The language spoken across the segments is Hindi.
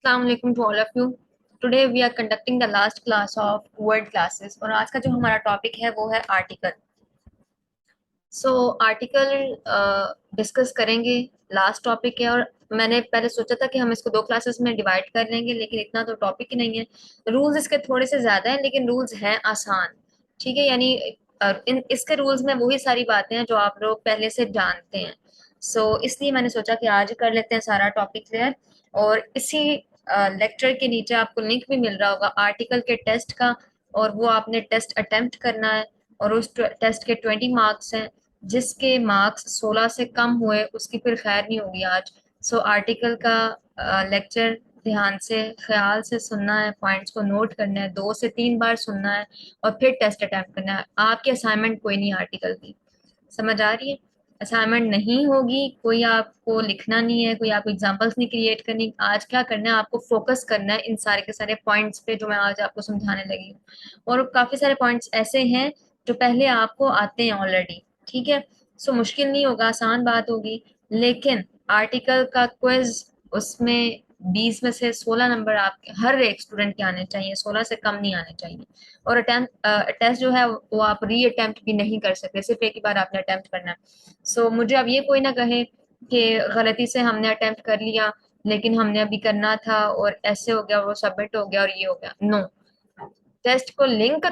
Assalamu alaikum to all of you. Today we are conducting the last class of word classes और आज का जो हमारा टॉपिक है वो है आर्टिकल। आर्टिकल डिस्कस करेंगे। लास्ट टॉपिक है और मैंने पहले सोचा था कि हम इसको दो क्लासेस में डिवाइड कर लेंगे, लेकिन इतना तो टॉपिक ही नहीं है। रूल्स इसके थोड़े से ज्यादा हैं, लेकिन रूल्स हैं आसान। ठीक है, यानी इन इसके रूल्स में वही सारी बातें हैं जो आप लोग पहले से जानते हैं। इसलिए मैंने सोचा कि आज कर लेते हैं सारा टॉपिक क्लियर। और इसी लेक्चर के नीचे आपको लिंक भी मिल रहा होगा आर्टिकल के टेस्ट का, और वो आपने टेस्ट अटेम्प्ट करना है। और उस टेस्ट के 20 मार्क्स हैं। जिसके मार्क्स 16 से कम हुए उसकी फिर खैर नहीं होगी आज। आर्टिकल का लेक्चर ध्यान से ख्याल से सुनना है, पॉइंट्स को नोट करना है, 2 से 3 बार सुनना है और फिर टेस्ट अटेम्प्ट करना है। आपकी असाइनमेंट कोई नहीं आर्टिकल की, समझ आ रही है? असाइनमेंट नहीं होगी, कोई आपको लिखना नहीं है, कोई आपको एग्जांपल्स नहीं क्रिएट करनी। आज क्या करना है, आपको फोकस करना है इन सारे के सारे पॉइंट्स पे जो मैं आज आपको समझाने लगी हूँ। और काफी सारे पॉइंट्स ऐसे हैं जो पहले आपको आते हैं ऑलरेडी। ठीक है, मुश्किल नहीं होगा, आसान बात होगी। लेकिन आर्टिकल का क्विज, उसमें 20 में से 16 नंबर आपके हर एक स्टूडेंट के आने चाहिए, 16 से कम नहीं आने चाहिए। और अटेम्प्ट टेस्ट जो है वो आप री अटेम्प्ट भी नहीं कर सकते, सिर्फ एक ही बार आपने अटेम्प्ट करना है। मुझे अब ये कोई ना कहे कि गलती से हमने अटेम्प्ट कर लिया लेकिन हमने अभी करना था और ऐसे हो गया, वो सबमिट हो गया और ये हो गया। नो, टेस्ट को लिंक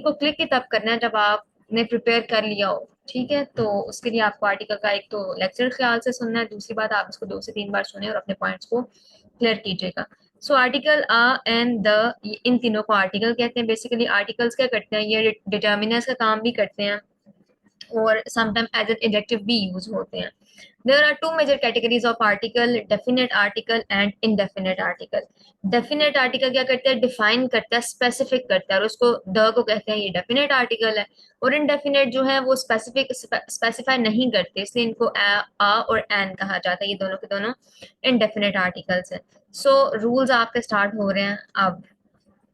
को क्लिक ही तब करना है जब आपने प्रिपेयर कर लिया हो। ठीक है, तो उसके लिए आपको आर्टिकल का एक तो लेक्चर ख्याल से सुनना है, दूसरी बात आप इसको 2 से 3 बार सुने और अपने पॉइंट्स को क्लियर कीजिएगा। आर्टिकल आ एंड द, इन तीनों को आर्टिकल कहते हैं। बेसिकली आर्टिकल्स क्या करते हैं, ये डिटर्मिनर्स का काम भी करते हैं और समटाइम एज एन एडजेक्टिव भी यूज होते हैं। There are two major categories of article: definite article and indefinite article. Definite article क्या करता है, डिफाइन करता है, स्पेसिफिक करता है, और उसको द को कहते हैं ये डेफिनेट आर्टिकल है। और इनडेफिनेट जो है वो स्पेसिफाई नहीं करते, इसलिए इनको आ और एन कहा जाता है। ये दोनों के दोनों इनडेफिनेट आर्टिकल्स हैं। रूल्स आपके स्टार्ट हो रहे हैं अब।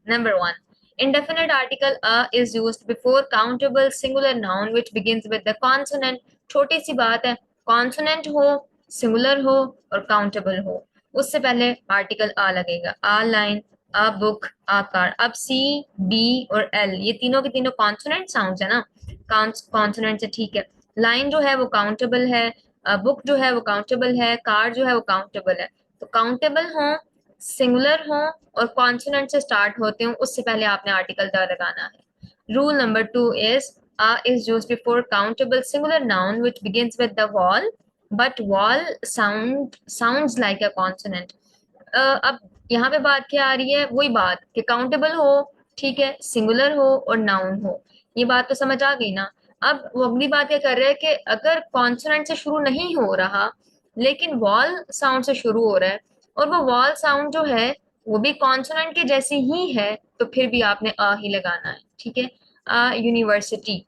Number one, indefinite article a is used before countable singular noun which begins with the consonant. छोटी सी बात है, कॉन्सोनेंट हो, सिंगुलर हो और काउंटेबल हो, उससे पहले आर्टिकल आ लगेगा। आ लाइन, आ बुक, आ कार। अब सी, बी और एल ये तीनों के तीनों कॉन्सोनेंट साउंड्स है ना, कॉन्सोनेंट से। ठीक है, लाइन जो है वो काउंटेबल है, बुक जो है वो काउंटेबल है, कार जो है वो काउंटेबल है। तो काउंटेबल हो, सिंगुलर हो और कॉन्सोनेंट से स्टार्ट होते हो, उससे पहले आपने आर्टिकल द लगाना है। Rule number two is a is used before countable singular noun which begins with the vowel but vowel sounds like a consonant. अब यहाँ पे बात क्या आ रही है, वही बात कि काउंटेबल हो, ठीक है, सिंगुलर हो और नाउन हो। ये बात तो समझ आ गई ना। अब वो अगली बात ये कर रहे हैं कि अगर कॉन्सोनेंट से शुरू नहीं हो रहा लेकिन वॉल साउंड से शुरू हो रहा है, और वो वॉल साउंड जो है वो भी कॉन्सोनेंट के जैसी ही है, तो फिर भी आपने आ ही लगाना है। ठीक है, a university,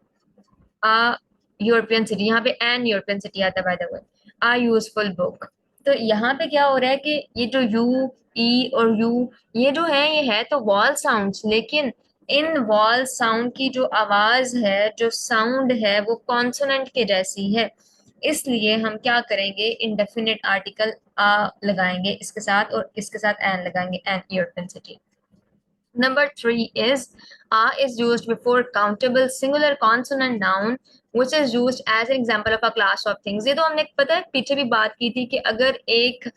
a European city, यहाँ पे एन यूरोपियन सिटी आता है by the way. A useful book. तो यहाँ पे क्या हो रहा है कि ये जो यू, ई और यू, ये जो है ये है तो वॉल साउंड्स, लेकिन इन वॉल साउंड की जो आवाज है, जो साउंड है, वो कॉन्सोनेंट के जैसी है। इसलिए हम क्या करेंगे, इनडेफिनिट आर्टिकल आ लगाएंगे इसके साथ और इसके साथ एन लगाएंगे, an European city. Number three is a is used before countable singular consonant noun which is used as an example of a class of things. ये तो हमने पता है पीछे भी बात की थी कि अगर एक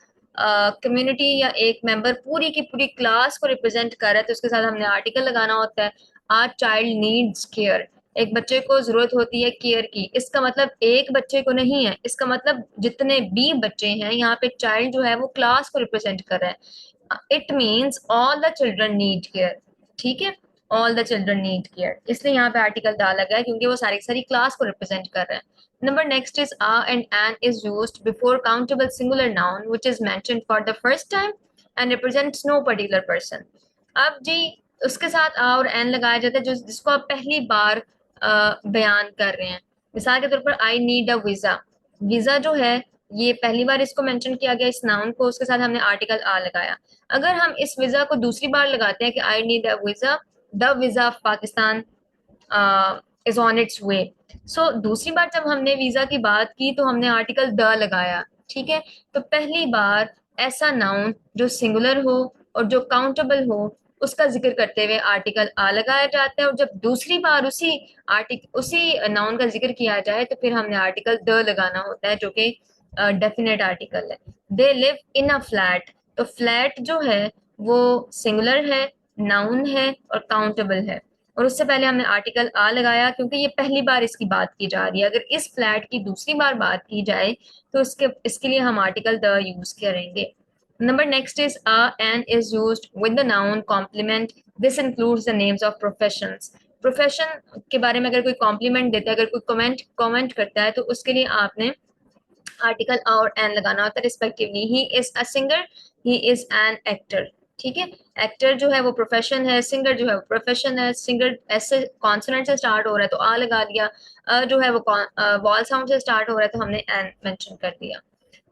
कम्युनिटी या एक मेंबर पूरी की पूरी क्लास को रिप्रेजेंट कर रहा है तो उसके साथ हमने आर्टिकल लगाना होता है। आ चाइल्ड नीड्स केयर, एक बच्चे को जरूरत होती है केयर की। इसका मतलब एक बच्चे को नहीं है, इसका मतलब जितने भी बच्चे हैं, यहाँ पे चाइल्ड जो है वो क्लास को रिप्रेजेंट कर रहा है। It means all the children need care. ठीक है, all the children need care, इसलिए यहाँ पे आर्टिकल डाला गया है क्योंकि वो सारी सारी क्लास को रिप्रेजेंट कर रहे हैं। Number next is a and an is used before countable singular noun which is mentioned for the first time and represents no particular person. अब जी उसके साथ आ और एन लगाया जाता है जो जिसको आप पहली बार बयान कर रहे हैं। मिसाल के तौर पर आई नीड अ वीजा, वीजा जो है ये पहली बार इसको मेंशन किया गया इस नाउन को, उसके साथ हमने आर्टिकल आ लगाया। अगर हम इस वीजा को दूसरी बार लगाते हैं कि I need a visa, the visa of Pakistan is on its way. दूसरी बार जब हमने वीजा की बात की तो हमने आर्टिकल द लगाया। ठीक है, तो पहली बार ऐसा नाउन जो सिंगुलर हो और जो काउंटेबल हो उसका जिक्र करते हुए आर्टिकल आ लगाया जाता है, और जब दूसरी बार उसी नाउन का जिक्र किया जाए तो फिर हमने आर्टिकल द लगाना होता है, जो कि डेफिनेट आर्टिकल है। They live in a flat, तो फ्लैट जो है वो सिंगुलर है, नाउन है और काउंटेबल है, और उससे पहले हमने आर्टिकल आ लगाया क्योंकि ये पहली बार इसकी बात की जा रही है। अगर इस फ्लैट की दूसरी बार बात की जाए तो इसके लिए हम आर्टिकल द यूज करेंगे। Number next is a and is used with the noun complement. This includes the names of professions. Profession के बारे में अगर कोई कॉम्प्लीमेंट देता है, अगर कोई कमेंट कमेंट करता है, तो उसके लिए आपने आर्टिकल और एन लगाना होता है respectively. He is a singer, he is an actor. ठीक है, एक्टर जो है वो प्रोफेशन है, सिंगर जो है वो प्रोफेशन है। सिंगर ऐसे कॉन्सोनेंट से स्टार्ट हो रहा है तो आ लगा दिया, जो है वो वॉल साउंड से स्टार्ट हो रहा है तो हमने एन मेंशन कर दिया।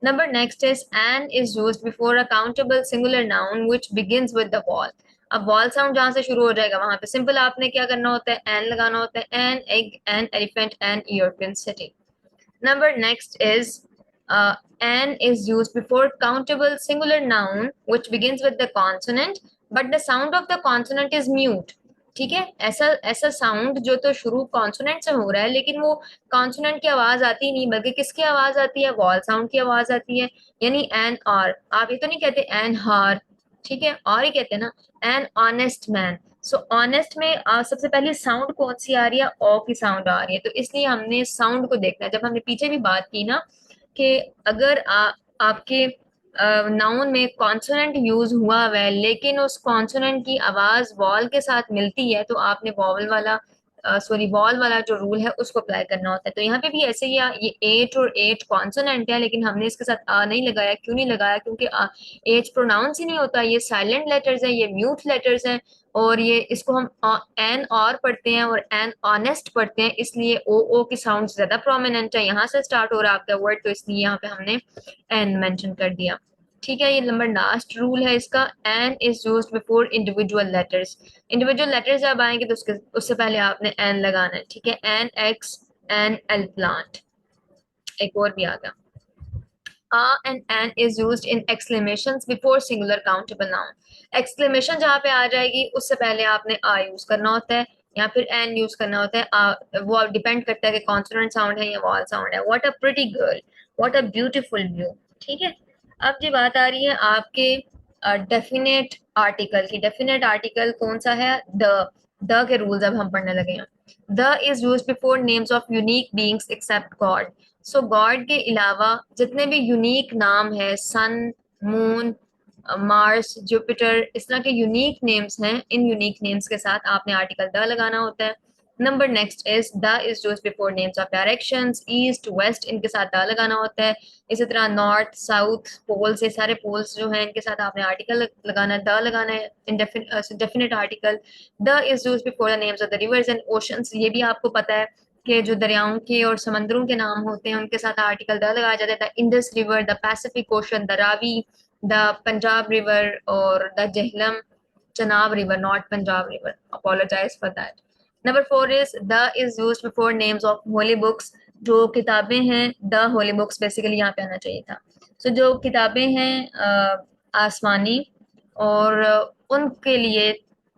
Number next is an is used before a countable singular noun which begins with the vowel. अब वॉल साउंड जहां से शुरू हो जाएगा वहां पे सिंपल आपने क्या करना होता है, एन लगाना होता है। An egg, an elephant, an European city. Number next is an is used before countable singular noun which begins with the consonant but the sound of the consonant is mute. ठीक है, ऐसा ऐसा साउंड जो तो शुरू कॉन्सोनेंट से हो रहा है लेकिन वो कॉन्सोनेंट की आवाज आती नहीं, बल्कि किसकी आवाज आती है, वॉल साउंड की आवाज आती है। यानी एन आर, आप ये तो नहीं कहते एन हार, ठीक है, और ही कहते हैं ना। An honest man, so honest में सबसे पहले साउंड कौन सी आ रही है, ओ की साउंड आ रही है, तो इसलिए हमने साउंड को देखना है। जब हमने पीछे भी बात की ना कि अगर आपके नाउन में कॉन्सोनेंट यूज हुआ हुआ है लेकिन उस कॉन्सोनेंट की आवाज वॉल के साथ मिलती है तो आपने वॉवल वाला वॉल वाला जो रूल है उसको अप्लाई करना होता है। तो यहाँ पे भी ऐसे ही ये एट और एट कॉन्सोनेंट है लेकिन हमने इसके साथ आ नहीं लगाया। क्यों नहीं लगाया, क्योंकि एच प्रोनाउंस ही नहीं होता, ये साइलेंट लेटर्स हैं, ये म्यूट लेटर्स हैं, और ये इसको हम एन और पढ़ते हैं और एन ऑनेस्ट पढ़ते हैं, इसलिए ओ ओ की साउंड ज्यादा प्रोमिनेंट है, यहाँ से स्टार्ट हो रहा है आपका वर्ड, तो इसलिए यहाँ पे हमने एन मेंशन कर दिया। ठीक है, ये नंबर लास्ट रूल है इसका, an is used before individual letters. Individual letters जब आएंगे तो उससे पहले आपने एन लगाना है। ठीक है, an X, an L plant, एक और भी आ गया। And an is used in exclamations before singular countable noun. Exclamation जहाँ पे आ जाएगी उससे पहले आपने आ यूज करना होता है या फिर एन यूज करना होता है। वो डिपेंड करता है कि कॉन्सोनेंट साउंड है या वॉल साउंड है। What a pretty girl, what a beautiful view. ठीक है, अब ये बात आ रही है आपके डेफिनेट आर्टिकल की। डेफिनेट आर्टिकल कौन सा है, द के रूल्स अब हम पढ़ने लगे हैं। The is use before names of unique beings except God. So God के अलावा जितने भी यूनिक नाम है, सन, मून, मार्स, जुपिटर, इस तरह के यूनिक नेम्स हैं, इन यूनिक नेम्स के साथ आपने आर्टिकल द लगाना होता है। Number next is the is used before names of directions, east west, इनके साथ द लगाना होता है। इसी तरह नॉर्थ साउथ पोल्स, ये सारे पोल्स जो हैं इनके साथ आपने आर्टिकल लगाना है, द लगाना है, definite article. The is used before the names of the reverse and oceans, ये भी आपको पता है कि जो दरियाओं के और समंदरों के नाम होते हैं उनके साथ आर्टिकल द लगाया जाता है। The Indus river, the Pacific ocean, the Ravi, the Punjab river और the Jhelum, Chenab river, not Punjab river, apologize for that. Number 4 is the is used before names of holy books. जो किताबें हैं, द होली बुक्स बेसिकली यहाँ पे आना चाहिए था। सो जो किताबें हैं आसमानी, और उनके लिए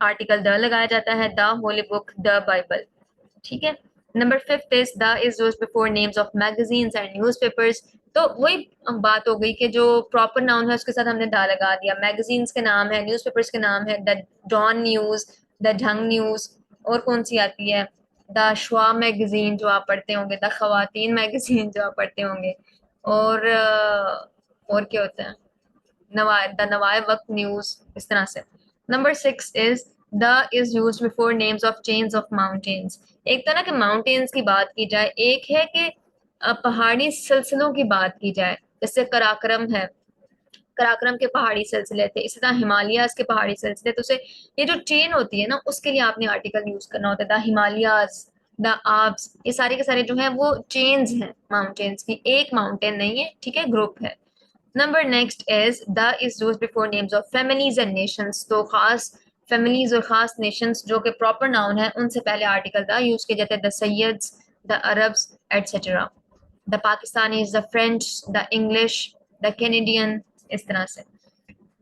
आर्टिकल द लगाया जाता है। The Holi book, the Bible. ठीक है, number 5 is the is used before names of magazines and newspapers. तो वही बात हो गई कि जो प्रॉपर नाउन है उसके साथ हमने दा लगा दिया। मैगजीन्स के नाम है, न्यूज़पेपर्स के नाम है, द डॉन न्यूज, द ढंग न्यूज, और कौन सी आती है, द शवा मैगजीन जो आप पढ़ते होंगे, द खवातीन मैगजीन जो आप पढ़ते होंगे, और और क्या होता है, नवाए, द नवाए वक्त न्यूज, इस तरह से। Number 6 is the is used before names of chains of mountains. एक तो ना कि माउंटेन्स की बात की जाए, एक है कि पहाड़ी सिलसिलों की बात की जाए, जैसे कराक्रम है, कराक्रम के पहाड़ी सिलसिले थे, इसी तरह हिमालयाज के पहाड़ी सिलसिले। तो उसे ये जो चेन होती है ना उसके लिए आपने आर्टिकल यूज करना होता है। द हिमालयाज, द आप्स, ये सारे के सारे जो है वो चेन्स हैं माउंटेन्स की, एक माउंटेन नहीं है, ठीक है, ग्रुप है। Number next is the is used before names of families and Nations. तो खास फैमिलीज और खास नेशंस जो कि प्रॉपर नाउन है उनसे पहले आर्टिकल द यूज किए जाते हैं। The Syeds, the Arabs, etcetera. The Pakistanis, the French, the English, the Canadian, इस तरह से।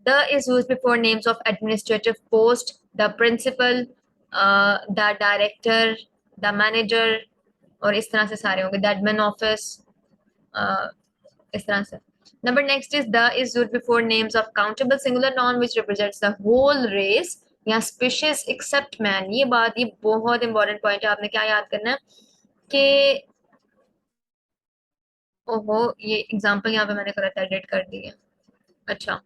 The is used before names of administrative post, the principal, the director, the manager, और इस तरह से सारे होंगे, the admin office, इस तरह से। Number next is the is used before names of countable singular noun which represents the whole race या species except man। ये बहुत इंपॉर्टेंट पॉइंट है, आपने क्या याद करना है कि ओहो ये एग्जाम्पल यहाँ पे मैंने गलत एडिट कर दी है। अच्छा,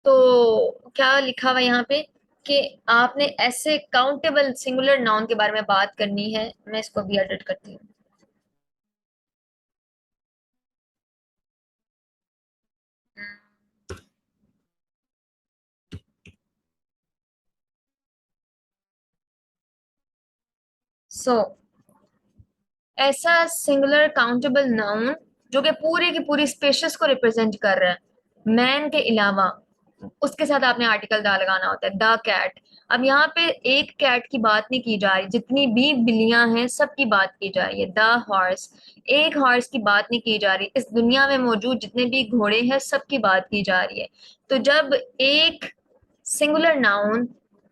तो क्या लिखा हुआ यहाँ पे कि आपने ऐसे काउंटेबल सिंगुलर नाउन के बारे में बात करनी है। मैं इसको भी एडिट करती हूँ। सो ऐसा सिंगुलर काउंटेबल नाउन जो कि पूरी की पूरी स्पेशस को रिप्रेजेंट कर रहा है मैन के अलावा, उसके साथ आपने आर्टिकल दा लगाना होता है। The cat. अब यहाँ पे एक कैट की बात नहीं की जा रही, जितनी भी बिल्लियां हैं सबकी बात की जा रही है। द हॉर्स, एक हॉर्स की बात नहीं की जा रही, इस दुनिया में मौजूद जितने भी घोड़े हैं सबकी बात की जा रही है। तो जब एक सिंगुलर नाउन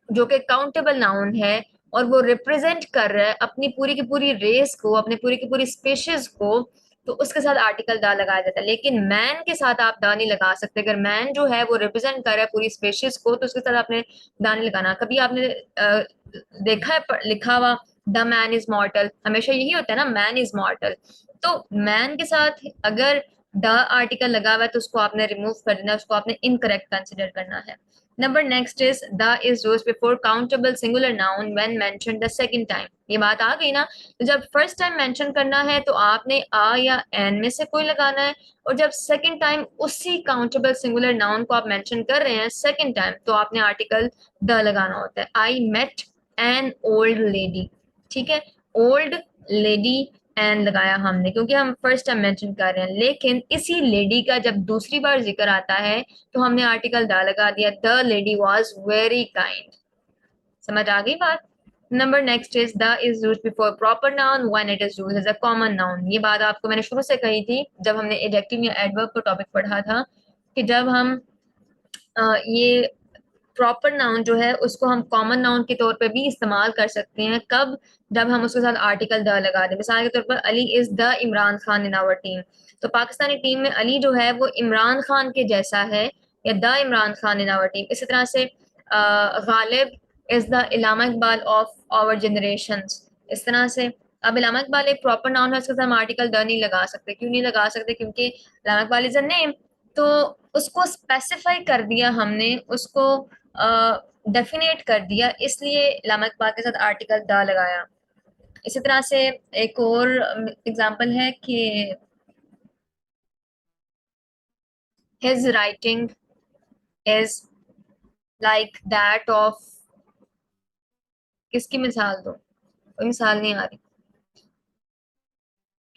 जो कि काउंटेबल नाउन है और वो रिप्रेजेंट कर रहा है अपनी पूरी की पूरी रेस को, अपने पूरी की पूरी स्पेशीज को, तो उसके साथ आर्टिकल दा लगाया जाता है। लेकिन मैन के साथ आप दा नहीं लगा सकते। अगर मैन जो है वो रिप्रेजेंट कर रहा है पूरी स्पेशीज को, तो उसके साथ आपने दा नहीं लगाना। कभी आपने देखा है लिखा हुआ द मैन इज मॉर्टल? हमेशा यही होता है ना, मैन इज मॉर्टल। तो मैन के साथ अगर द आर्टिकल लगा हुआ है तो उसको आपने रिमूव कर देना, उसको आपने इनकरेक्ट कंसिडर करना है। Number next is the is used before countable singular noun when mentioned the second time। ये बात आ गई ना, तो जब फर्स्ट टाइम मेंशन करना है तो आपने आ या एन में से कोई लगाना है, और जब सेकंड टाइम उसी काउंटेबल सिंगुलर नाउन को आप मेंशन कर रहे हैं सेकंड टाइम, तो आपने आर्टिकल द लगाना होता है। I met an old lady, ठीक है, ओल्ड लेडी एन लगाया हमने क्योंकि हम फर्स्ट टाइम मेंशन कर रहे हैं। लेकिन इसी लेडी का जब दूसरी बार जिक्र आता है तो हमने आर्टिकल दा लगा दिया। The lady was very kind. समझ आ गई बात? Number next is the is used before proper noun when it is used as a common noun. ये बात आपको मैंने शुरू से कही थी जब हमने एडजेक्टिव या एडवर्ब का टॉपिक पढ़ा था कि जब हम ये प्रॉपर नाउन जो है उसको हम कॉमन नाउन के तौर पे भी इस्तेमाल कर सकते हैं। कब? जब हम उसके साथ आर्टिकल द लगा दें। मिसाल के तौर पर Ali is the Imran Khan in our team, तो पाकिस्तानी टीम में अली जो है वो इमरान खान के जैसा है, या the Imran Khan in our team. इसी तरह से Ghalib is the Allama Iqbal of our generation. इस तरह से अब इलामा इकबाल एक प्रॉपर नाउन है, उसके साथ हम आर्टिकल द नहीं लगा सकते। क्यों नहीं लगा सकते? क्योंकि इलामा इकबाल इज अ नेम, तो उसको स्पेसिफाई कर दिया हमने, उसको डेफिनेट कर दिया, इसलिए इलामा इकबाल के साथ आर्टिकल द लगाया। इसी तरह से एक और एग्जांपल है कि his writing is like that of, किसकी मिसाल दो? कोई मिसाल नहीं आ रही।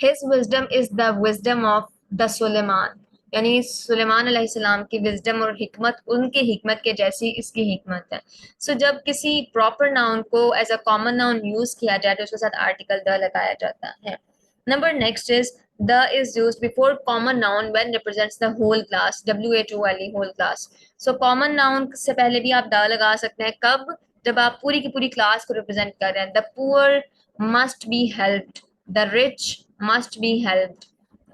His wisdom is the wisdom of the Suleman, यानी सुलेमान अलैहिस्सलाम की विजडम और हिकमत उनकी हिकमत के जैसी इसकी हिकमत है। सो जब किसी प्रॉपर नाउन को as a common noun use किया जाए तो उसके साथ आर्टिकल द लगाया जाता है। Number next is the is used before common noun when represents the whole class, WHOLE whole class. So common noun से पहले भी आप द लगा सकते हैं। कब? जब आप पूरी की पूरी क्लास को रिप्रेजेंट कर रहे हैं। The poor must be helped, the rich must be helped.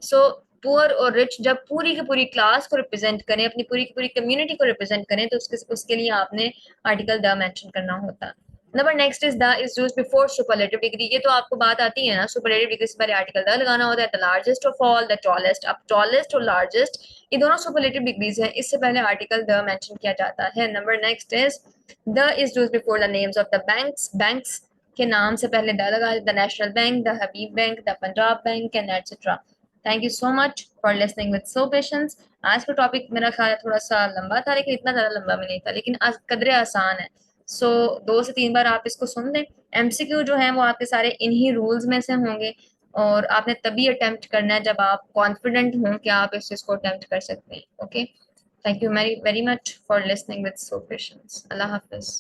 So poor और रिच जब पूरी की पूरी क्लास को रिप्रेजेंट करें, अपनी पूरी की पूरी कम्युनिटी को रिप्रेजेंट करें, तो उसके लिए आपने आर्टिकल द मेंशन करना होता है। Number next is the is used before superlative degree. ये तो आपको बात आती है ना, सुपरलेटिव डिग्री से पहले आर्टिकल द लगाना होता है। The largest of all, the tallest. अब टॉलेस्ट और लार्जेस्ट ये दोनों सुपरलेटिव डिग्रीज हैं, इससे पहले आर्टिकल द मेंशन किया जाता है। Number next is the is used before the names of the banks. Banks के नाम से पहले द लगा, the national bank, the Habib bank, the Punjab bank and etcetera. Thank you so much for listening with so patience. आज का टॉपिक मेरा ख्याल है थोड़ा सा लंबा था, लेकिन इतना ज्यादा लंबा भी नहीं था, लेकिन आज कदरे आसान है। सो 2 से 3 बार आप इसको सुन लें। MCQ जो है वो आपके सारे इन्हीं रूल्स में से होंगे, और आपने तभी अटेम्प्ट करना है जब आप कॉन्फिडेंट हों कि आप इस चीज को अटेम्प्ट कर सकते हैं। Okay, thank you very very much for listening with so patience. Allah Hafiz.